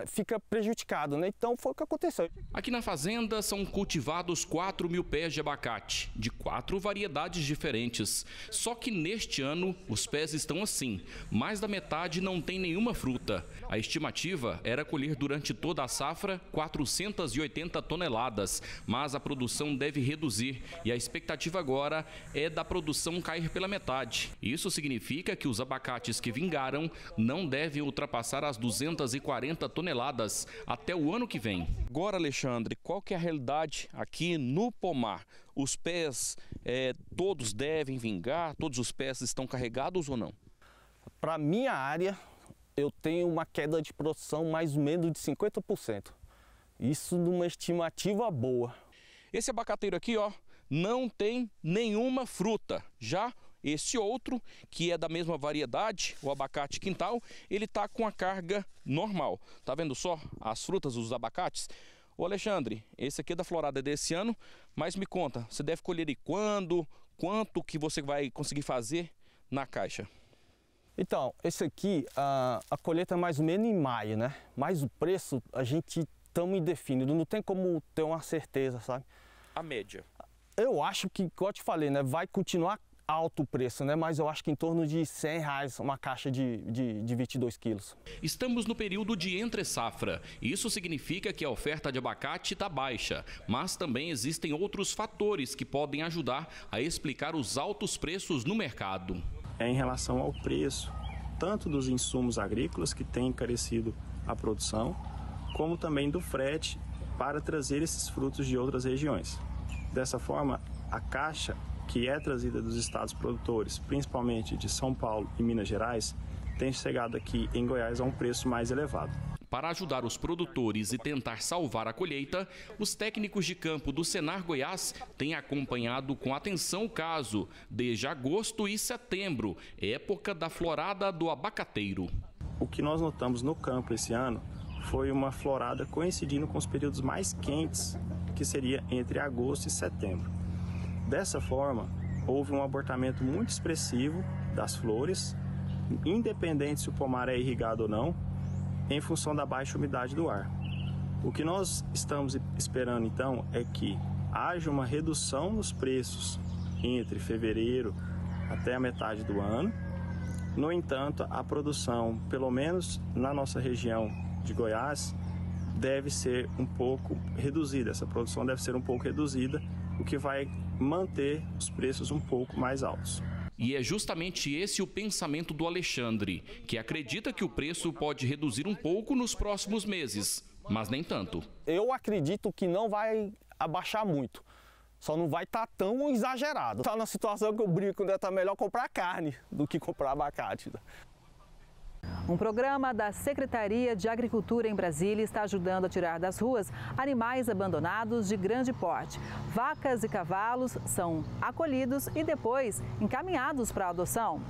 fica prejudicada, né? Então foi o que aconteceu. Aqui na fazenda são cultivados 4.000 pés de abacate, de 4 variedades diferentes. Só que neste ano os pés estão assim, mais da metade não tem nenhuma fruta. A estimativa era colher durante toda a safra 480 toneladas, mas a produção deve reduzir e a expectativa agora é da produção cair pela metade. Isso significa que os abacates que vingaram não devem ultrapassar as 240 toneladas até o ano que vem. Agora, Alexandre, qual que é a realidade aqui no pomar? Os pés todos devem vingar? Todos os pés estão carregados ou não? Para minha área, eu tenho uma queda de produção mais ou menos de 50%. Isso numa estimativa boa. Esse abacateiro aqui, ó, não tem nenhuma fruta. Já esse outro, que é da mesma variedade, o abacate quintal, ele está com a carga normal. Tá vendo só as frutas, os abacates? Ô Alexandre, esse aqui é da florada desse ano, mas me conta, você deve colher quando, quanto que você vai conseguir fazer na caixa? Então, esse aqui, a colheita é mais ou menos em maio, né? Mas o preço a gente estamos indefinido, não tem como ter uma certeza, sabe? A média? Eu acho que, como eu te falei, né? Vai continuar alto o preço, né? Mas eu acho que em torno de R$100 uma caixa de 22 quilos. Estamos no período de entre-safra. Isso significa que a oferta de abacate está baixa, mas também existem outros fatores que podem ajudar a explicar os altos preços no mercado. É em relação ao preço, tanto dos insumos agrícolas, que tem encarecido a produção, como também do frete para trazer esses frutos de outras regiões. Dessa forma, a caixa que é trazida dos estados produtores, principalmente de São Paulo e Minas Gerais, tem chegado aqui em Goiás a um preço mais elevado. Para ajudar os produtores e tentar salvar a colheita, os técnicos de campo do Senar Goiás têm acompanhado com atenção o caso desde agosto e setembro, época da florada do abacateiro. O que nós notamos no campo esse ano foi uma florada coincidindo com os períodos mais quentes, que seria entre agosto e setembro. Dessa forma, houve um abortamento muito expressivo das flores, independente se o pomar é irrigado ou não, em função da baixa umidade do ar. O que nós estamos esperando então é que haja uma redução nos preços entre fevereiro até a metade do ano. No entanto, a produção, pelo menos na nossa região de Goiás, deve ser um pouco reduzida. Essa produção deve ser um pouco reduzida, o que vai manter os preços um pouco mais altos. E é justamente esse o pensamento do Alexandre, que acredita que o preço pode reduzir um pouco nos próximos meses, mas nem tanto. Eu acredito que não vai abaixar muito, só não vai estar tão exagerado. Está na situação que eu brinco, né? Tá melhor comprar carne do que comprar abacate. Um programa da Secretaria de Agricultura em Brasília está ajudando a tirar das ruas animais abandonados de grande porte. Vacas e cavalos são acolhidos e depois encaminhados para a adoção.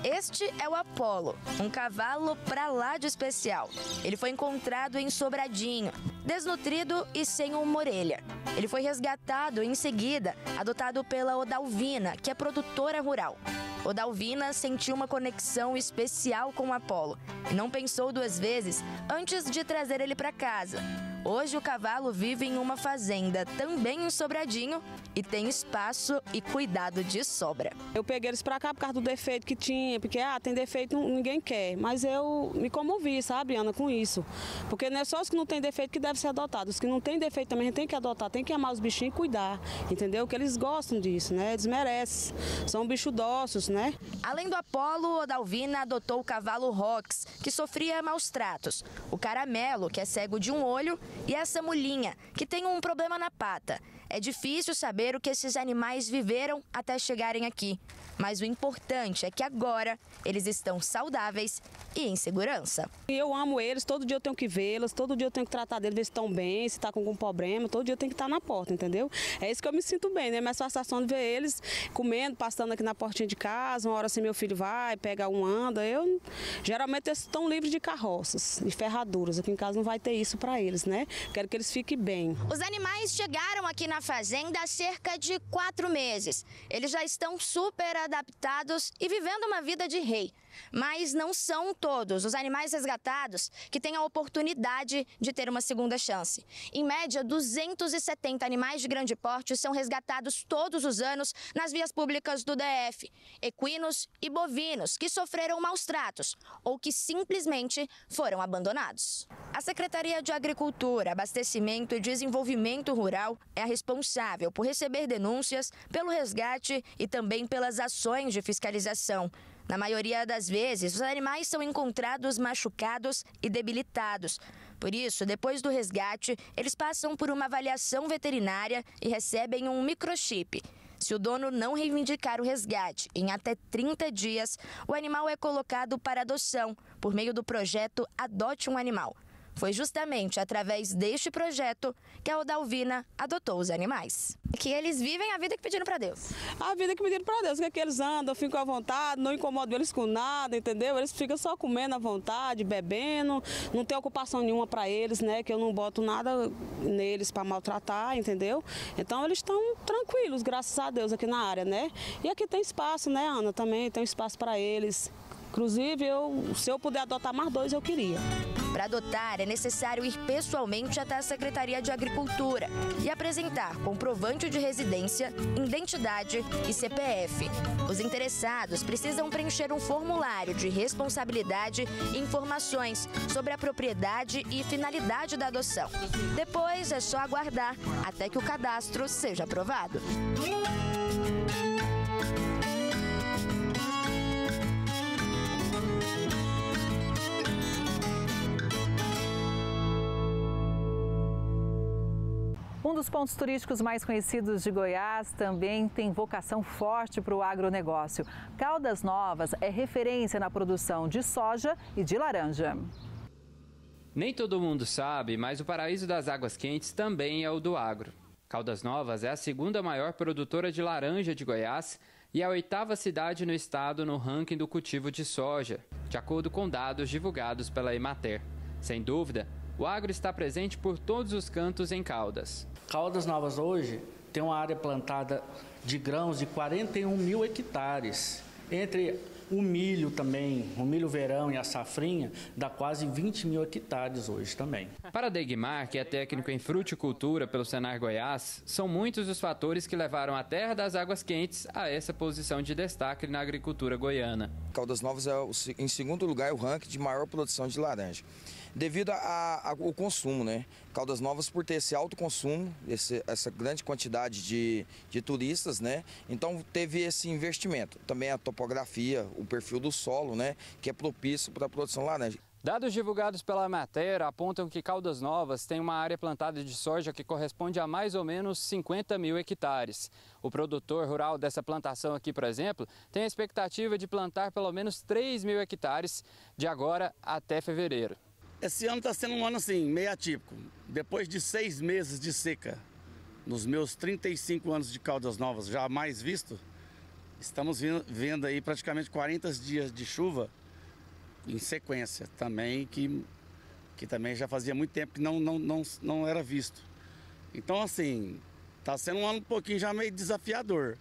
Este é o Apolo, um cavalo pra lá de especial. Ele foi encontrado em Sobradinho, desnutrido e sem uma orelha. Ele foi resgatado e, em seguida, adotado pela Odalvina, que é produtora rural. Odalvina sentiu uma conexão especial com o Apolo e não pensou duas vezes antes de trazer ele para casa. Hoje o cavalo vive em uma fazenda, também em Sobradinho, e tem espaço e cuidado de sobra. Eu peguei eles para cá por causa do defeito que tinha, porque tem defeito, ninguém quer. Mas eu me comovi, sabe, Ana, com isso. Porque não é só os que não têm defeito que devem ser adotados. Os que não têm defeito também a gente tem que adotar, tem que amar os bichinhos e cuidar, entendeu? Porque eles gostam disso, né? Eles merecem. São bichos dóceis, né? Além do Apolo, Odalvina adotou o cavalo Rox, que sofria maus tratos. O Caramelo, que é cego de um olho, e essa mulinha, que tem um problema na pata. É difícil saber o que esses animais viveram até chegarem aqui. Mas o importante é que agora eles estão saudáveis e em segurança. Eu amo eles, todo dia eu tenho que vê-los, todo dia eu tenho que tratar deles, ver se estão bem, se está com algum problema, todo dia eu tenho que estar na porta, entendeu? É isso que eu me sinto bem, né? Mas a sensação de ver eles comendo, passando aqui na portinha de casa, uma hora assim meu filho vai, pega um, anda. Geralmente eles estão livres de carroças, de ferraduras. Aqui em casa não vai ter isso para eles, né? Quero que eles fiquem bem. Os animais chegaram aqui na fazenda há cerca de 4 meses. Eles já estão super adaptados e vivendo uma vida de rei. Mas não são todos os animais resgatados que têm a oportunidade de ter uma segunda chance. Em média, 270 animais de grande porte são resgatados todos os anos nas vias públicas do DF. Equinos e bovinos que sofreram maus tratos ou que simplesmente foram abandonados. A Secretaria de Agricultura, Abastecimento e Desenvolvimento Rural é a responsável por receber denúncias pelo resgate e também pelas ações de fiscalização. Na maioria das vezes, os animais são encontrados machucados e debilitados. Por isso, depois do resgate, eles passam por uma avaliação veterinária e recebem um microchip. Se o dono não reivindicar o resgate em até 30 dias, o animal é colocado para adoção por meio do projeto Adote um Animal. Foi justamente através deste projeto que a Odalvina adotou os animais. Que eles vivem a vida que pediram para Deus. A vida que pediram para Deus, que eles andam, ficam à vontade, não incomodo eles com nada, entendeu? Eles ficam só comendo à vontade, bebendo, não tem ocupação nenhuma para eles, né? Que eu não boto nada neles para maltratar, entendeu? Então eles estão tranquilos, graças a Deus, aqui na área, né? E aqui tem espaço, né, Ana? Também tem espaço para eles. Inclusive, se eu puder adotar mais 2, eu queria. Para adotar, é necessário ir pessoalmente até a Secretaria de Agricultura e apresentar comprovante de residência, identidade e CPF. Os interessados precisam preencher um formulário de responsabilidade e informações sobre a propriedade e finalidade da adoção. Depois é só aguardar até que o cadastro seja aprovado. Um dos pontos turísticos mais conhecidos de Goiás também tem vocação forte para o agronegócio. Caldas Novas é referência na produção de soja e de laranja. Nem todo mundo sabe, mas o paraíso das águas quentes também é o do agro. Caldas Novas é a segunda maior produtora de laranja de Goiás e a 8ª cidade no estado no ranking do cultivo de soja, de acordo com dados divulgados pela Emater. Sem dúvida, o agro está presente por todos os cantos em Caldas. Caldas Novas hoje tem uma área plantada de grãos de 41 mil hectares. Entre o milho também, o milho verão e a safrinha, dá quase 20 mil hectares hoje também. Para Degmar, que é técnico em fruticultura pelo Senar Goiás, são muitos os fatores que levaram a terra das águas quentes a essa posição de destaque na agricultura goiana. Caldas Novas é, em segundo lugar, o ranking de maior produção de laranja. Devido ao consumo, né? Caldas Novas, por ter esse alto consumo, essa grande quantidade de turistas, né? Então teve esse investimento. Também a topografia, o perfil do solo, né? Que é propício para a produção de laranja. Dados divulgados pela Emater apontam que Caldas Novas tem uma área plantada de soja que corresponde a mais ou menos 50 mil hectares. O produtor rural dessa plantação aqui, por exemplo, tem a expectativa de plantar pelo menos 3 mil hectares de agora até fevereiro. Esse ano está sendo um ano assim, meio atípico. Depois de 6 meses de seca, nos meus 35 anos de Caldas Novas, jamais visto, estamos vendo aí praticamente 40 dias de chuva em sequência também, que também já fazia muito tempo que não era visto. Então, assim, está sendo um ano um pouquinho já meio desafiador.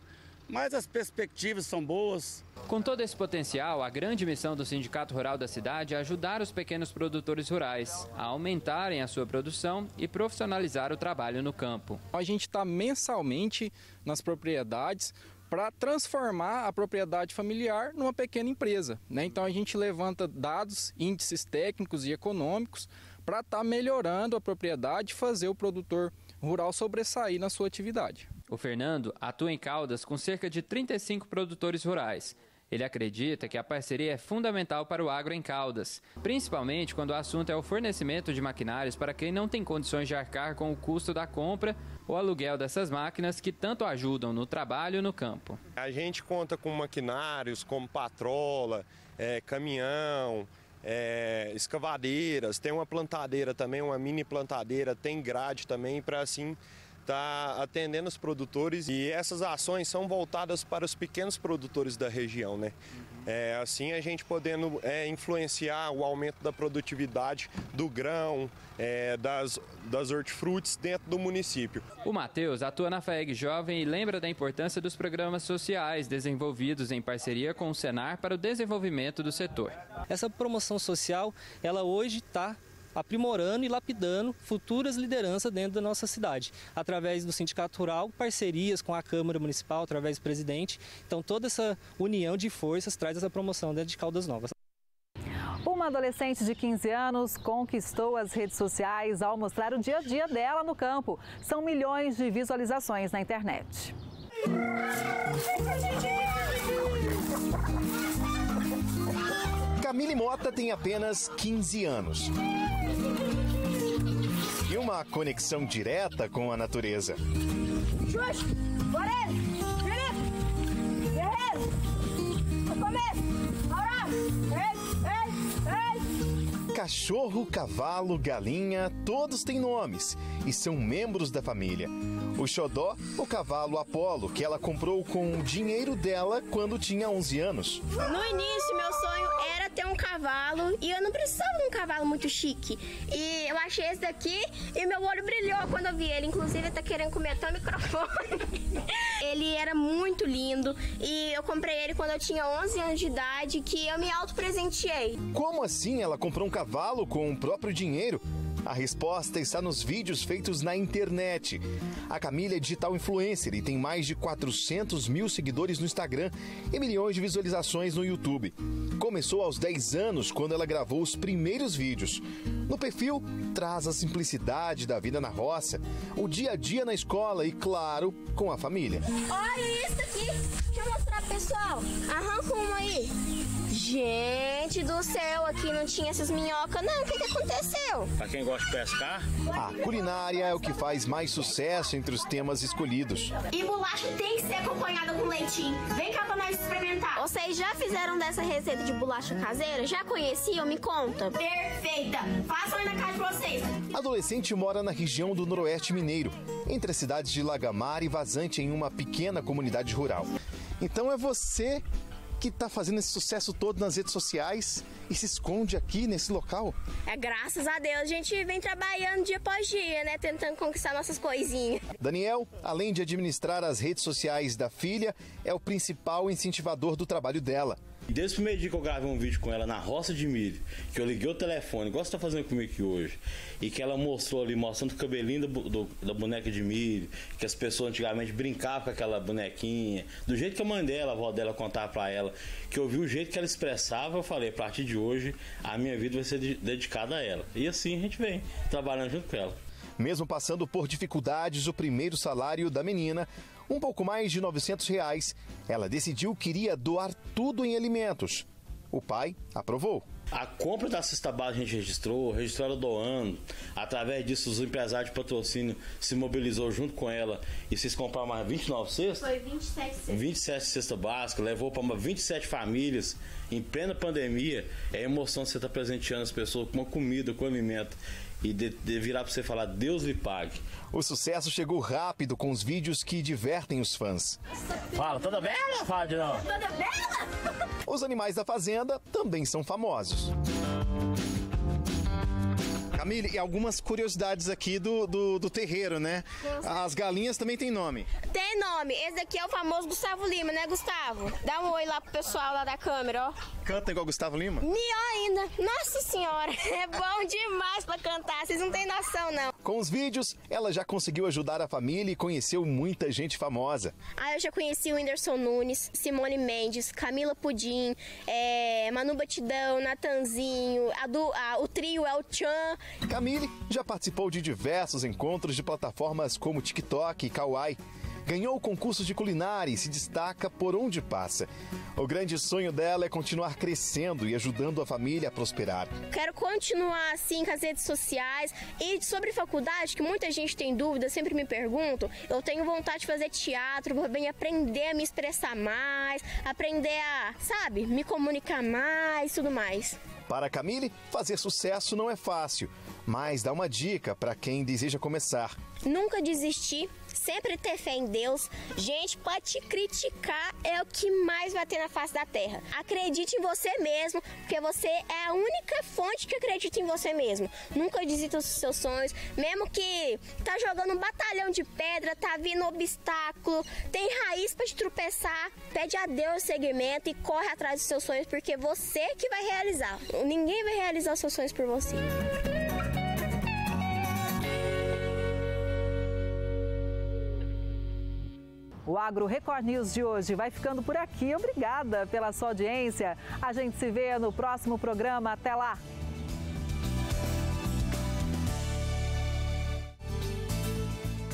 Mas as perspectivas são boas. Com todo esse potencial, a grande missão do Sindicato Rural da cidade é ajudar os pequenos produtores rurais a aumentarem a sua produção e profissionalizar o trabalho no campo. A gente está mensalmente nas propriedades para transformar a propriedade familiar numa pequena empresa, né? Então a gente levanta dados, índices técnicos e econômicos para estar melhorando a propriedade e fazer o produtor rural sobressair na sua atividade. O Fernando atua em Caldas com cerca de 35 produtores rurais. Ele acredita que a parceria é fundamental para o agro em Caldas, principalmente quando o assunto é o fornecimento de maquinários para quem não tem condições de arcar com o custo da compra ou aluguel dessas máquinas que tanto ajudam no trabalho no campo. A gente conta com maquinários como patrola, caminhão, escavadeiras, tem uma plantadeira também, uma mini plantadeira, tem grade também para assim está atendendo os produtores, e essas ações são voltadas para os pequenos produtores da região, né? Assim a gente podendo influenciar o aumento da produtividade do grão, das hortifrutis dentro do município. O Matheus atua na FAEG Jovem e lembra da importância dos programas sociais desenvolvidos em parceria com o Senar para o desenvolvimento do setor. Essa promoção social, ela hoje está aprimorando e lapidando futuras lideranças dentro da nossa cidade, através do Sindicato Rural, parcerias com a Câmara Municipal, através do presidente. Então toda essa união de forças traz essa promoção dentro de Caldas Novas. Uma adolescente de 15 anos conquistou as redes sociais ao mostrar o dia a dia dela no campo. São milhões de visualizações na internet. Camille Mota tem apenas 15 anos e uma conexão direta com a natureza. Cachorro, cavalo, galinha, todos têm nomes e são membros da família. O xodó, o cavalo Apolo, que ela comprou com o dinheiro dela quando tinha 11 anos. No início, meu sonho era ter um cavalo e eu não precisava de um cavalo muito chique. E eu achei esse daqui e meu olho brilhou quando eu vi ele. Inclusive, ele tá querendo comer até o microfone. Ele era muito lindo e eu comprei ele quando eu tinha 11 anos de idade, que eu me autopresenteei. Como assim ela comprou um cavalo com o próprio dinheiro? A resposta está nos vídeos feitos na internet. A Camille é digital influencer e tem mais de 400 mil seguidores no Instagram e milhões de visualizações no YouTube. Começou aos 10 anos, quando ela gravou os primeiros vídeos. No perfil, traz a simplicidade da vida na roça, o dia a dia na escola e, claro, com a família. Olha isso aqui! Deixa eu mostrar pro pessoal. Arranca uma aí. Gente do céu, aqui não tinha essas minhocas não, o que aconteceu? Pra quem gosta de pescar, a culinária é o que faz mais sucesso entre os temas escolhidos. E bolacha tem que ser acompanhada com leitinho. Vem cá pra nós experimentar. Vocês já fizeram dessa receita de bolacha caseira? Já conheciam? Me conta. Perfeita! Façam aí na casa de vocês. Adolescente mora na região do Noroeste Mineiro, entre as cidades de Lagamar e Vazante, em uma pequena comunidade rural. Então é você que está fazendo esse sucesso todo nas redes sociais e se esconde aqui nesse local? É, graças a Deus, a gente vem trabalhando dia após dia, né? Tentando conquistar nossas coisinhas. Daniel, além de administrar as redes sociais da filha, é o principal incentivador do trabalho dela. E desde o primeiro dia que eu gravei um vídeo com ela na roça de milho, que eu liguei o telefone, igual você tá fazendo comigo aqui hoje, e que ela mostrou ali, mostrando o cabelinho da boneca de milho, que as pessoas antigamente brincavam com aquela bonequinha, do jeito que a mãe dela, a avó dela contava pra ela, que eu vi o jeito que ela expressava, eu falei, a partir de hoje, a minha vida vai ser dedicada a ela. E assim a gente vem, trabalhando junto com ela. Mesmo passando por dificuldades, o primeiro salário da menina, um pouco mais de R$900, ela decidiu que iria doar tudo em alimentos. O pai aprovou. A compra da cesta básica a gente registrou ela doando. Através disso, os empresários de patrocínio se mobilizou junto com ela e vocês compraram mais 29 cestas? Foi 27 cestas. 27 cestas básicas, levou para 27 famílias. Em plena pandemia, é a emoção de você estar presenteando as pessoas com uma comida, com alimento. E de virar para você falar, Deus lhe pague. O sucesso chegou rápido com os vídeos que divertem os fãs. Fala, toda bela? Fala de novo. Toda bela? Os animais da fazenda também são famosos. Camille, e algumas curiosidades aqui do terreiro, né? As galinhas também têm nome. Tem nome. Esse daqui é o famoso Gustavo Lima, né, Gustavo? Dá um oi lá pro pessoal lá da câmera, ó. Canta igual Gustavo Lima? Melhor ainda. Nossa senhora, é bom demais pra cantar. Vocês não têm noção, não. Com os vídeos, ela já conseguiu ajudar a família e conheceu muita gente famosa. Eu já conheci o Whindersson Nunes, Simone Mendes, Camila Pudim, Manu Batidão, Natanzinho, o trio El Chan. Camille já participou de diversos encontros de plataformas como TikTok e Kawaii. Ganhou concursos de culinária e se destaca por onde passa. O grande sonho dela é continuar crescendo e ajudando a família a prosperar. Quero continuar assim com as redes sociais. E sobre faculdade, que muita gente tem dúvida, sempre me perguntam, eu tenho vontade de fazer teatro, vou bem aprender a me expressar mais, aprender a, sabe, me comunicar mais e tudo mais. Para Camille, fazer sucesso não é fácil, mas dá uma dica para quem deseja começar. Nunca desistir, sempre ter fé em Deus. Gente, pode te criticar, é o que mais vai ter na face da terra. Acredite em você mesmo, porque você é a única fonte que acredita em você mesmo. Nunca desista dos seus sonhos, mesmo que tá jogando um batalhão de pedra, tá vindo obstáculo, tem raiz para te tropeçar, pede a Deus o seguimento e corre atrás dos seus sonhos, porque você que vai realizar. Ninguém vai realizar os seus sonhos por você. O Agro Record News de hoje vai ficando por aqui. Obrigada pela sua audiência. A gente se vê no próximo programa. Até lá!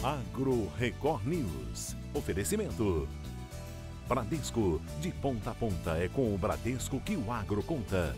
Agro Record News. Oferecimento. Bradesco, de ponta a ponta é com o Bradesco que o agro conta.